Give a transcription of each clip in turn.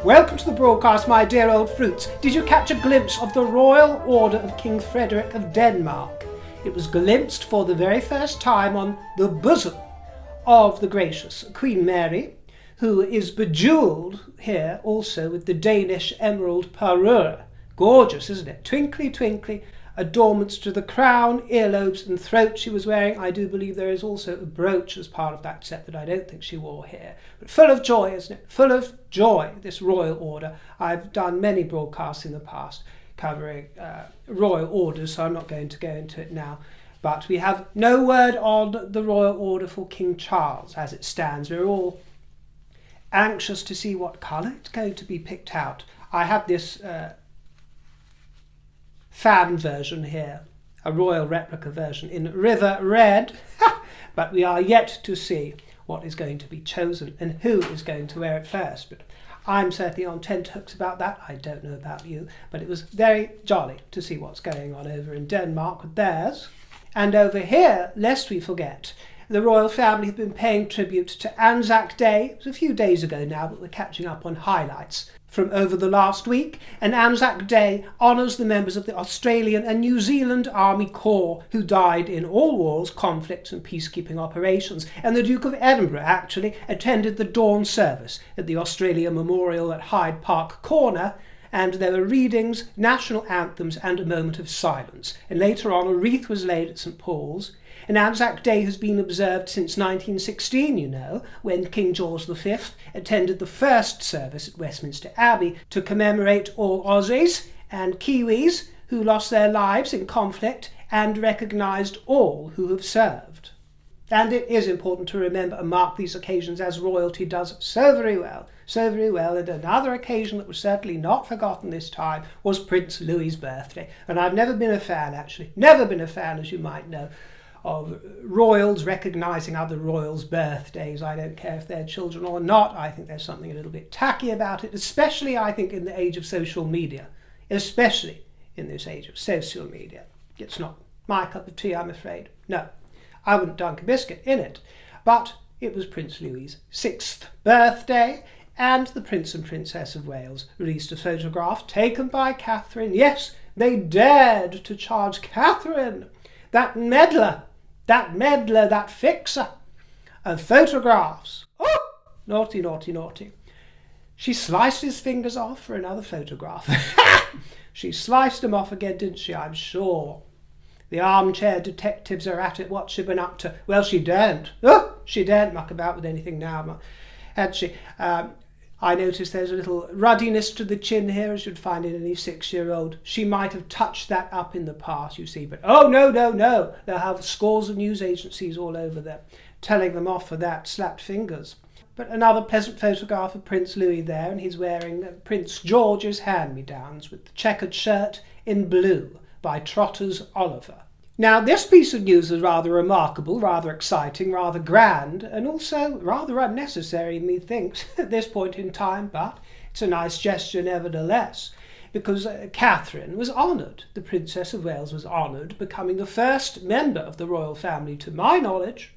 Welcome to the broadcast, my dear old fruits. Did you catch a glimpse of the Royal Order of King Frederick of Denmark? It was glimpsed for the very first time on the bosom of the gracious Queen Mary, who is bejewelled here also with the Danish emerald parure. Gorgeous, isn't it? Twinkly, twinkly, adornments to the crown, earlobes and throat she was wearing. I do believe there is also a brooch as part of that set that I don't think she wore here. But full of joy, isn't it? Full of joy, this royal order. I've done many broadcasts in the past covering royal orders, so I'm not going to go into it now. But we have no word on the royal order for King Charles as it stands. We're all anxious to see what colour it's going to be picked out. I have this fan version here, a royal replica version in river red, but we are yet to see what is going to be chosen and who is going to wear it first. But I'm certainly on tenterhooks about that. I don't know about you, but it was very jolly to see what's going on over in Denmark with theirs. And over here, lest we forget, the royal family have been paying tribute to ANZAC Day. It was a few days ago now, but we're catching up on highlights from over the last week. And ANZAC Day honours the members of the Australian and New Zealand Army Corps who died in all wars, conflicts and peacekeeping operations. And the Duke of Edinburgh actually attended the dawn service at the Australia Memorial at Hyde Park Corner, and there were readings, national anthems and a moment of silence. And later on a wreath was laid at St Paul's. And Anzac Day has been observed since 1916, you know, when King George V attended the first service at Westminster Abbey to commemorate all Aussies and Kiwis who lost their lives in conflict and recognised all who have served. And it is important to remember and mark these occasions as royalty does so very well. And another occasion that was certainly not forgotten this time was Prince Louis's birthday. And I've never been a fan, actually, as you might know, of royals recognising other royals' birthdays. I don't care if they're children or not. I think there's something a little bit tacky about it, especially I think in the age of social media. Especially in this age of social media. It's not my cup of tea, I'm afraid. No, I wouldn't dunk a biscuit in it. But it was Prince Louis's 6th birthday, and the Prince and Princess of Wales released a photograph taken by Catherine. Yes, they dared to charge Catherine, that meddler, that fixer of photographs. Oh, naughty, naughty, naughty. She sliced his fingers off for another photograph. She sliced them off again, didn't she? I'm sure. The armchair detectives are at it. What's she been up to? Well, she daren't. Oh, she daren't muck about with anything now, had she? I notice there's a little ruddiness to the chin here, as you'd find in any 6-year-old. She might have touched that up in the past, you see, but oh, no. They'll have scores of news agencies all over there telling them off for that, slapped fingers. But another pleasant photograph of Prince Louis there, and he's wearing Prince George's hand-me-downs with the checkered shirt in blue by Trotter's Oliver. Now, this piece of news is rather remarkable, rather exciting, rather grand, and also rather unnecessary, methinks, at this point in time, but it's a nice gesture nevertheless, because Catherine was honoured. The Princess of Wales was honoured, becoming the first member of the royal family, to my knowledge,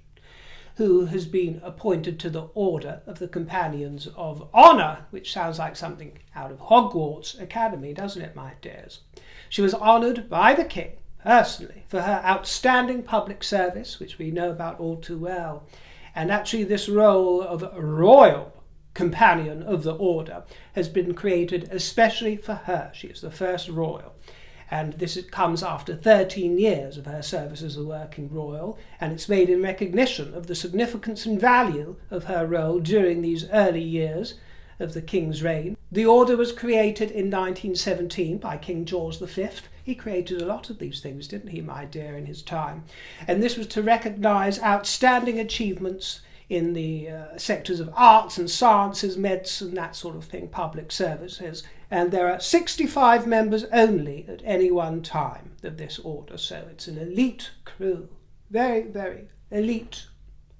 who has been appointed to the Order of the Companions of Honour, which sounds like something out of Hogwarts Academy, doesn't it, my dears? She was honoured by the King, personally, for her outstanding public service, which we know about all too well. And actually this role of royal companion of the order has been created especially for her. She is the first royal. And this comes after 13 years of her service as a working royal, and it's made in recognition of the significance and value of her role during these early years of the King's reign. The order was created in 1917 by King George V. He created a lot of these things, didn't he, my dear, in his time? And this was to recognise outstanding achievements in the sectors of arts and sciences, medicine, that sort of thing, public services. And there are 65 members only at any one time of this order, so it's an elite crew. Very, very elite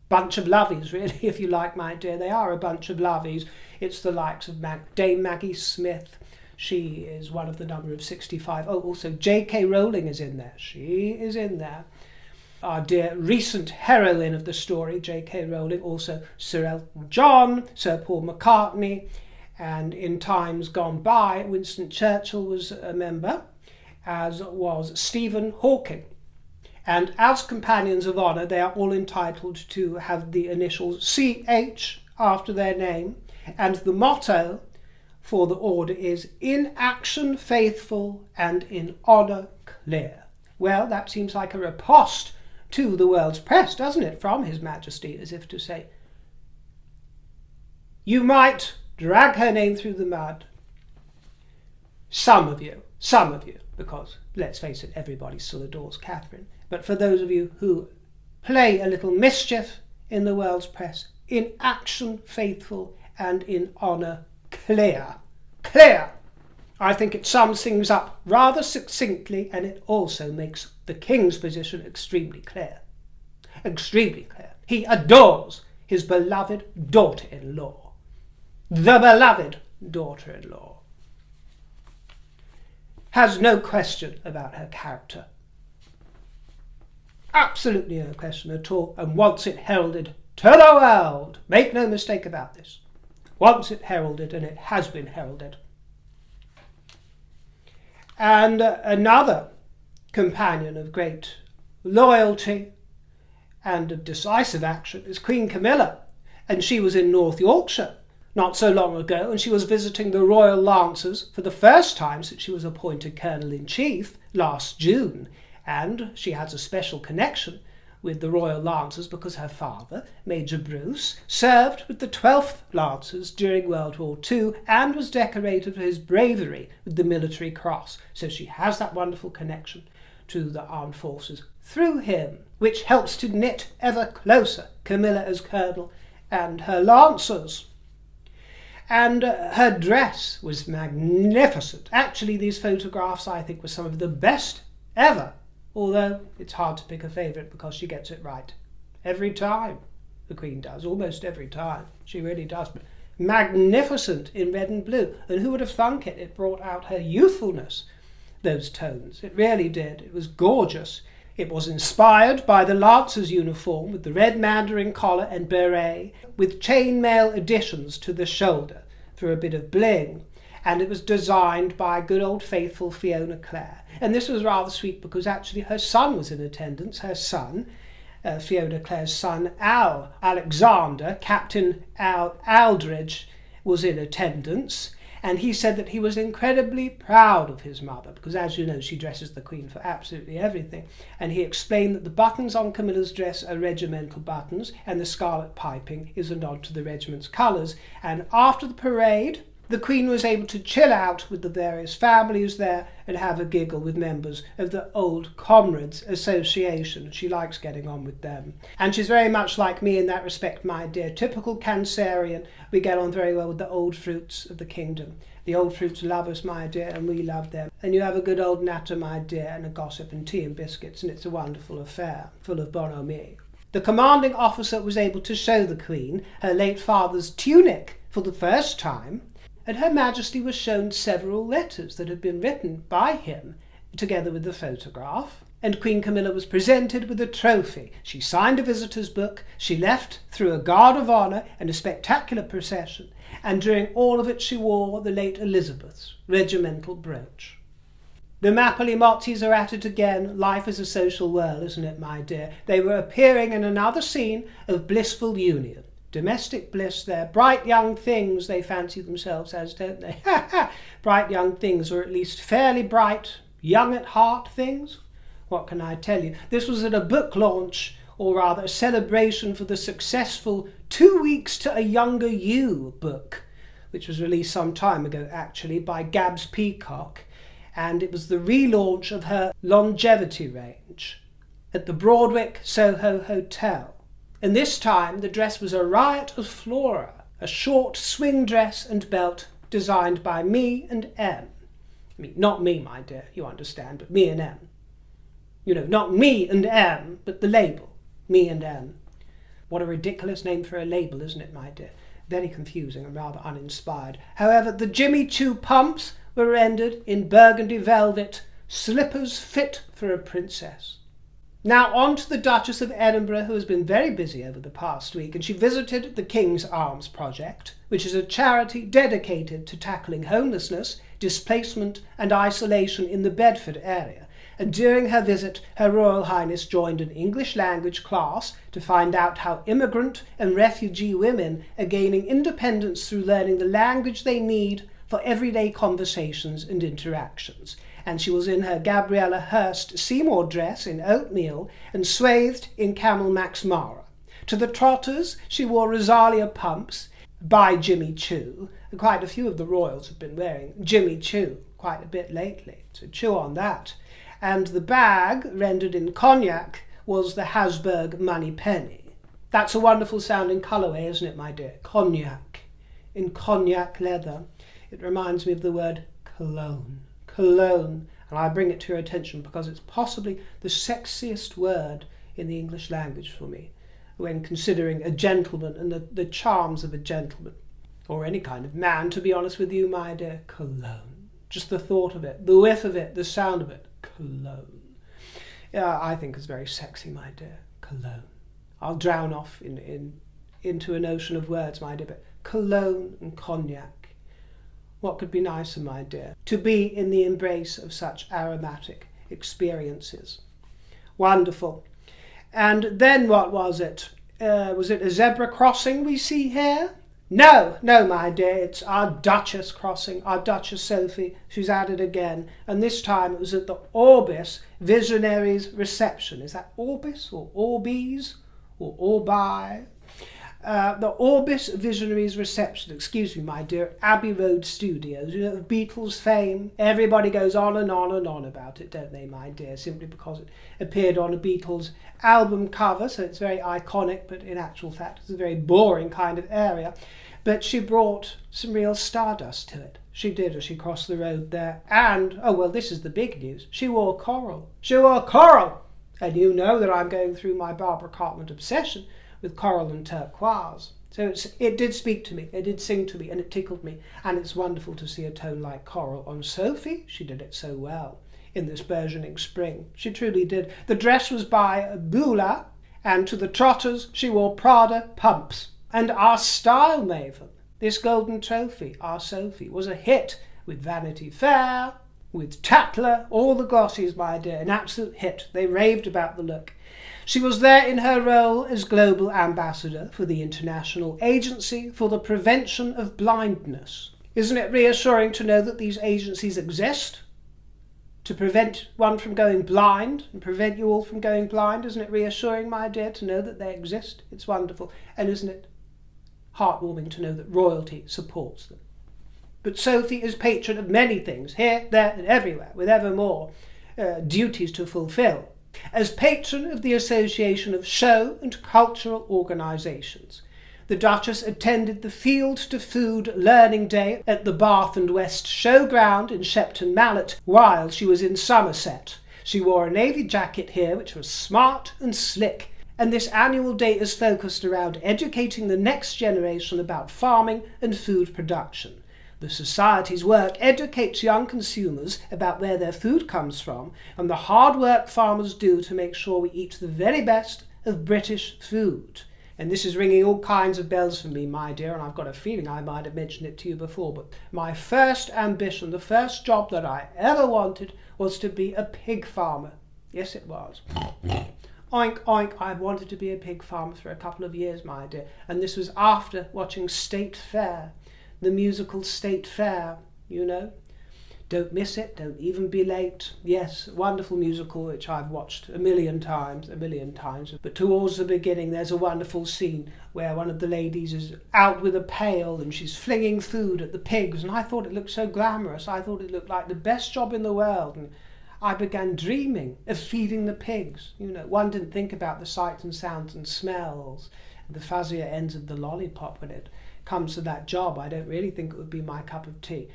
bunch of lovies, really, if you like, my dear. They are a bunch of lovies. It's the likes of Dame Maggie Smith. She is one of the number of 65. Oh, also J.K. Rowling is in there. She is in there. Our dear recent heroine of the story, J.K. Rowling. Also Sir Elton John, Sir Paul McCartney, And in times gone by, Winston Churchill was a member, as was Stephen Hawking. And as companions of honour, they are all entitled to have the initials CH after their name. And the motto for the order is "In action faithful and in honour clear." Well, that seems like a riposte to the world's press, doesn't it, from His Majesty, as if to say, you might drag her name through the mud. Some of you, because, let's face it, everybody still adores Catherine. But for those of you who play a little mischief in the world's press, in action faithful and in honour clear. Clear! I think it sums things up rather succinctly, and it also makes the King's position extremely clear. Extremely clear. He adores his beloved daughter-in-law. The beloved daughter-in-law. Has no question about her character. Absolutely no question at all, and wants it heralded to the world. Make no mistake about this. Wants it heralded, and it has been heralded. And another companion of great loyalty and of decisive action is Queen Camilla, and she was in North Yorkshire not so long ago, and she was visiting the Royal Lancers for the first time since she was appointed Colonel-in-Chief last June. And she has a special connection with the Royal Lancers because her father, Major Bruce, served with the 12th Lancers during World War II and was decorated for his bravery with the Military Cross. So she has that wonderful connection to the armed forces through him, which helps to knit ever closer Camilla as Colonel and her Lancers. And her dress was magnificent. Actually, these photographs, I think, were some of the best ever. Although it's hard to pick a favourite because she gets it right. Every time, the Queen does. Almost every time. She really does. But magnificent in red and blue. And who would have thunk it? It brought out her youthfulness, those tones. It really did. It was gorgeous. It was inspired by the Lancers uniform with the red mandarin collar and beret, with chainmail additions to the shoulder for a bit of bling. And it was designed by good old faithful Fiona Clare. And this was rather sweet because actually her son was in attendance. Her son, Fiona Clare's son, Al Alexander, Captain Al Aldridge, was in attendance. And he said that he was incredibly proud of his mother because, as you know, she dresses the Queen for absolutely everything. And he explained that the buttons on Camilla's dress are regimental buttons and the scarlet piping is a nod to the regiment's colours. And after the parade, the Queen was able to chill out with the various families there and have a giggle with members of the Old Comrades Association. She likes getting on with them. And she's very much like me in that respect, my dear. Typical Cancerian. We get on very well with the old fruits of the kingdom. The old fruits love us, my dear, and we love them. And you have a good old natter, my dear, and a gossip and tea and biscuits, and it's a wonderful affair, full of bonhomie. The commanding officer was able to show the Queen her late father's tunic for the first time, and Her Majesty was shown several letters that had been written by him, together with the photograph, and Queen Camilla was presented with a trophy. She signed a visitor's book, she left through a guard of honour and a spectacular procession, and during all of it she wore the late Elizabeth's regimental brooch. The Mappily Mozzis are at it again. Life is a social whirl, isn't it, my dear? They were appearing in another scene of blissful union. Domestic bliss there. Bright young things they fancy themselves as, don't they? Bright young things, or at least fairly bright, young at heart things. What can I tell you? This was at a book launch, or rather a celebration for the successful 2 Weeks to a Younger You book, which was released some time ago actually by Gabs Peacock, and it was the relaunch of her longevity range at the Broadwick Soho Hotel. And this time the dress was a riot of flora, a short swing dress and belt designed by me and M. I mean, not me, my dear, you understand, but me and M. You know, not me and M, but the label, me and M. What a ridiculous name for a label, isn't it, my dear? Very confusing and rather uninspired. However, the Jimmy Choo pumps were rendered in burgundy velvet, slippers fit for a princess. Now on to the Duchess of Edinburgh, who has been very busy over the past week, and she visited the King's Arms Project, which is a charity dedicated to tackling homelessness, displacement and isolation in the Bedford area. And during her visit, Her Royal Highness joined an English language class to find out how immigrant and refugee women are gaining independence through learning the language they need for everyday conversations and interactions. And she was in her Gabriella Hurst Seymour dress in oatmeal and swathed in camel Max Mara. To the trotters, she wore Rosalia pumps by Jimmy Choo. Quite a few of the royals have been wearing Jimmy Choo quite a bit lately, so chew on that. And the bag, rendered in cognac, was the Hasburg Money Penny. That's a wonderful sounding colourway, isn't it, my dear? Cognac. In cognac leather. It reminds me of the word cologne. Cologne. And I bring it to your attention because it's possibly the sexiest word in the English language for me when considering a gentleman and the charms of a gentleman. Or any kind of man, to be honest with you, my dear. Cologne. Just the thought of it, the whiff of it, the sound of it. Cologne. Yeah, I think it's very sexy, my dear. Cologne. I'll drown off into an ocean of words, my dear, but cologne and cognac. What could be nicer, my dear? To be in the embrace of such aromatic experiences. Wonderful. And then what was it? Was it a zebra crossing we see here? No, my dear, it's our Duchess crossing, our Duchess Sophie. She's at it again, and this time it was at the Orbis Visionaries reception. Is that Orbis or Orbies or Orbi? The Orbis Visionaries reception, excuse me, my dear, Abbey Road Studios, you know, of Beatles fame. Everybody goes on and on and on about it, don't they, my dear, simply because it appeared on a Beatles album cover, so it's very iconic, but in actual fact it's a very boring kind of area. But she brought some real stardust to it. She did as she crossed the road there. And, oh well, this is the big news, she wore coral. She wore coral! And you know that I'm going through my Barbara Cartman obsession with coral and turquoise. So it did speak to me, it did sing to me, and it tickled me. And it's wonderful to see a tone like coral on Sophie. She did it so well in this burgeoning spring. She truly did. The dress was by Bula, and to the trotters she wore Prada pumps. And our style maven, this golden trophy, our Sophie, was a hit with Vanity Fair, with Tatler, all the glossies, my dear, an absolute hit. They raved about the look. She was there in her role as Global Ambassador for the International Agency for the Prevention of Blindness. Isn't it reassuring to know that these agencies exist? To prevent one from going blind and prevent you all from going blind? Isn't it reassuring, my dear, to know that they exist? It's wonderful. And isn't it heartwarming to know that royalty supports them? But Sophie is patron of many things, here, there and everywhere, with ever more duties to fulfil. As patron of the Association of Show and Cultural Organisations, the Duchess attended the Field to Food Learning Day at the Bath and West Showground in Shepton Mallet while she was in Somerset. She wore a navy jacket here which was smart and slick, and this annual day is focused around educating the next generation about farming and food production. The Society's work educates young consumers about where their food comes from and the hard work farmers do to make sure we eat the very best of British food. And this is ringing all kinds of bells for me, my dear, and I've got a feeling I might have mentioned it to you before, but my first ambition, the first job that I ever wanted, was to be a pig farmer. Yes, it was. Oink, oink, I wanted to be a pig farmer for a couple of years, my dear, and this was after watching State Fair. The musical State Fair, you know. Don't miss it, don't even be late. Yes, wonderful musical which I've watched a million times. But towards the beginning there's a wonderful scene where one of the ladies is out with a pail and she's flinging food at the pigs, and I thought it looked so glamorous. I thought it looked like the best job in the world, and I began dreaming of feeding the pigs. You know, one didn't think about the sights and sounds and smells and the fuzzier ends of the lollipop when it comes to that job. I don't really think it would be my cup of tea.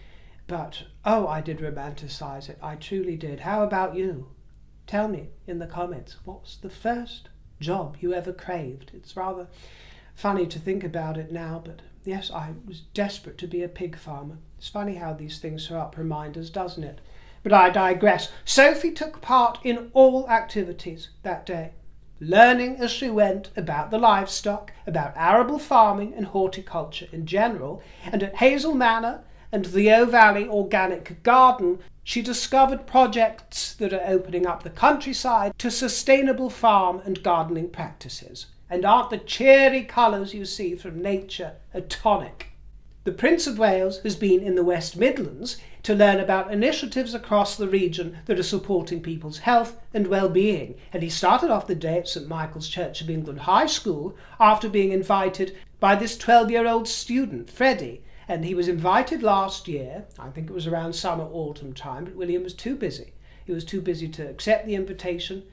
But, oh, I did romanticize it. I truly did. How about you? Tell me in the comments, what was the first job you ever craved? It's rather funny to think about it now, but yes, I was desperate to be a pig farmer. It's funny how these things throw up reminders, doesn't it? But I digress. Sophie took part in all activities that day, learning as she went about the livestock, about arable farming and horticulture in general, and at Hazel Manor and the O Valley Organic Garden, she discovered projects that are opening up the countryside to sustainable farm and gardening practices. And aren't the cheery colours you see from nature a tonic? The Prince of Wales has been in the West Midlands to learn about initiatives across the region that are supporting people's health and well-being, and he started off the day at St Michael's Church of England High School after being invited by this 12-year-old student, Freddie. And he was invited last year, I think it was around summer, autumn time, but William was too busy. He was too busy to accept the invitation,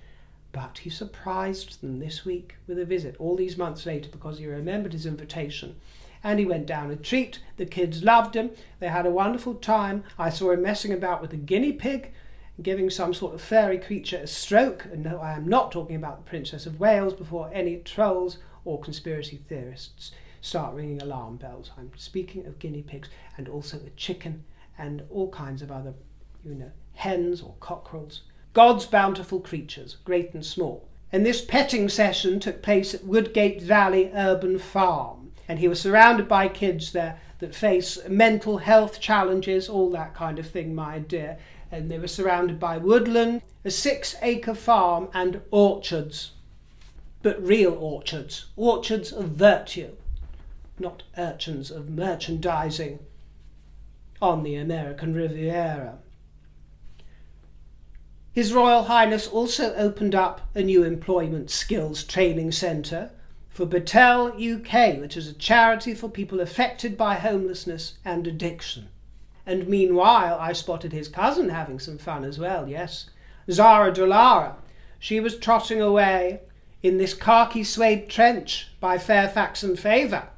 but he surprised them this week with a visit, all these months later, because he remembered his invitation. And he went down a treat. The kids loved him. They had a wonderful time. I saw him messing about with a guinea pig, giving some sort of fairy creature a stroke. And no, I am not talking about the Princess of Wales before any trolls or conspiracy theorists start ringing alarm bells. I'm speaking of guinea pigs and also a chicken and all kinds of other, hens or cockerels. God's bountiful creatures, great and small. And this petting session took place at Woodgate Valley Urban Farm. And he was surrounded by kids there that face mental health challenges, all that kind of thing, my dear. And they were surrounded by woodland, a 6-acre farm and orchards. But real orchards, orchards of virtue, not urchins of merchandising on the American Riviera. His Royal Highness also opened up a new employment skills training centre for Battelle UK, which is a charity for people affected by homelessness and addiction. And meanwhile, I spotted his cousin having some fun as well, yes. Zara Dolara. She was trotting away in this khaki suede trench by Fairfax and Favour,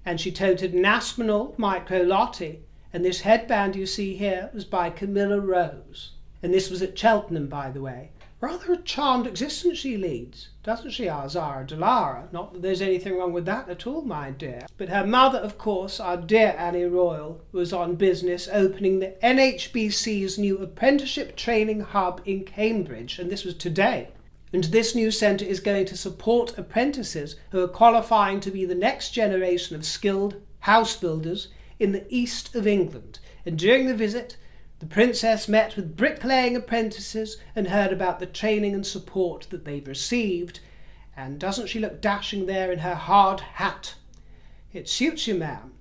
and she toted an Aspinall Micro Lottie, and this headband you see here was by Camilla Rose. And this was at Cheltenham, by the way. Rather a charmed existence she leads, doesn't she, our Zara Dolara? Not that there's anything wrong with that at all, my dear. But her mother, of course, our dear Annie Royal, was on business opening the NHBC's new apprenticeship training hub in Cambridge, and this was today. And this new centre is going to support apprentices who are qualifying to be the next generation of skilled house builders in the east of England. And during the visit, the Princess met with bricklaying apprentices and heard about the training and support that they've received. And doesn't she look dashing there in her hard hat? It suits you, ma'am.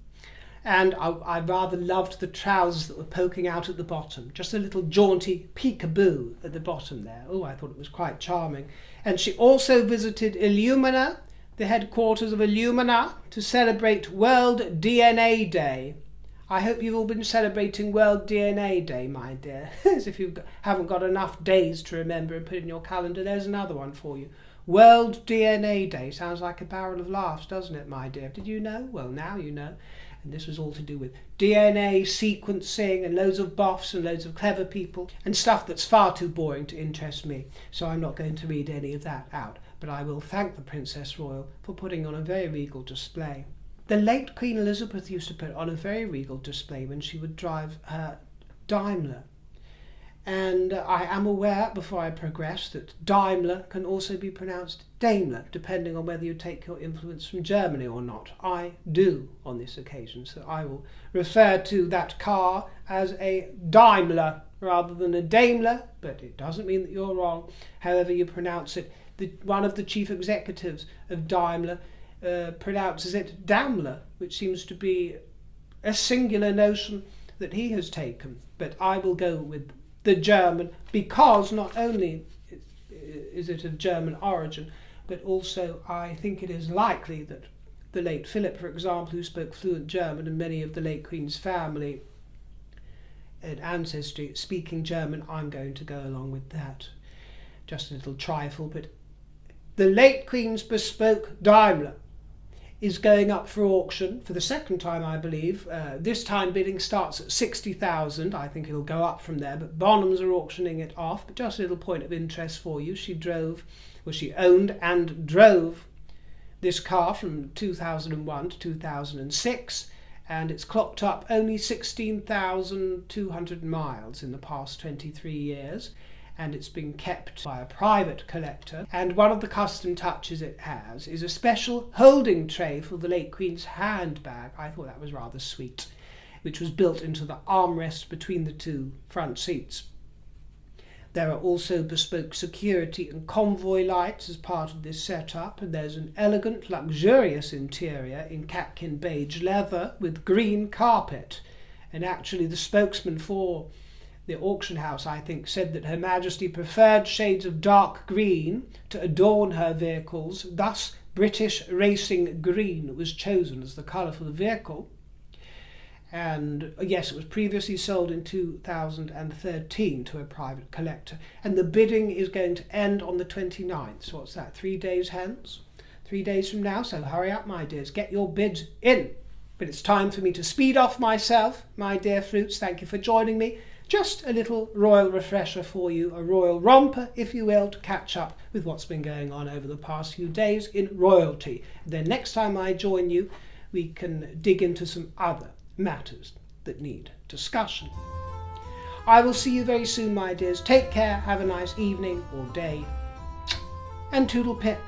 And I rather loved the trousers that were poking out at the bottom. Just a little jaunty peekaboo at the bottom there. Oh, I thought it was quite charming. And she also visited Illumina, the headquarters of Illumina, to celebrate World DNA Day. I hope you've all been celebrating World DNA Day, my dear. As if you haven't got enough days to remember and put in your calendar, there's another one for you. World DNA Day. Sounds like a barrel of laughs, doesn't it, my dear? Did you know? Well, now you know. And this was all to do with DNA sequencing and loads of boffs and loads of clever people and stuff that's far too boring to interest me. So I'm not going to read any of that out. But I will thank the Princess Royal for putting on a very regal display. The late Queen Elizabeth used to put on a very regal display when she would drive her Daimler. And I am aware, before I progress, that Daimler can also be pronounced Daimler, depending on whether you take your influence from Germany or not. I do on this occasion, so I will refer to that car as a Daimler rather than a Daimler, but it doesn't mean that you're wrong, however you pronounce it. One of the chief executives of Daimler pronounces it Daimler, which seems to be a singular notion that he has taken. But I will go with the German, because not only is it of German origin, but also I think it is likely that the late Philip, for example, who spoke fluent German, and many of the late Queen's family and ancestry speaking German, I'm going to go along with that. Just a little trifle, but the late Queen's bespoke Daimler is going up for auction for the second time, I believe. This time bidding starts at 60,000. I think it'll go up from there, but Bonhams are auctioning it off. But just a little point of interest for you. She owned and drove this car from 2001 to 2006, and it's clocked up only 16,200 miles in the past 23 years, and it's been kept by a private collector. And one of the custom touches it has is a special holding tray for the late Queen's handbag. I thought that was rather sweet, which was built into the armrest between the two front seats. There are also bespoke security and convoy lights as part of this setup, and there's an elegant, luxurious interior in catkin beige leather with green carpet. And actually the spokesman for the auction house, I think, said that Her Majesty preferred shades of dark green to adorn her vehicles, thus British racing green was chosen as the colour for the vehicle. And yes, it was previously sold in 2013 to a private collector, and the bidding is going to end on the 29th. So what's that, 3 days hence? 3 days from now, so hurry up, my dears, get your bids in. But it's time for me to speed off myself, my dear fruits. Thank you for joining me. Just a little royal refresher for you, a royal romper, if you will, to catch up with what's been going on over the past few days in royalty. And then next time I join you, we can dig into some other matters that need discussion. I will see you very soon, my dears. Take care, have a nice evening or day, and toodle pip.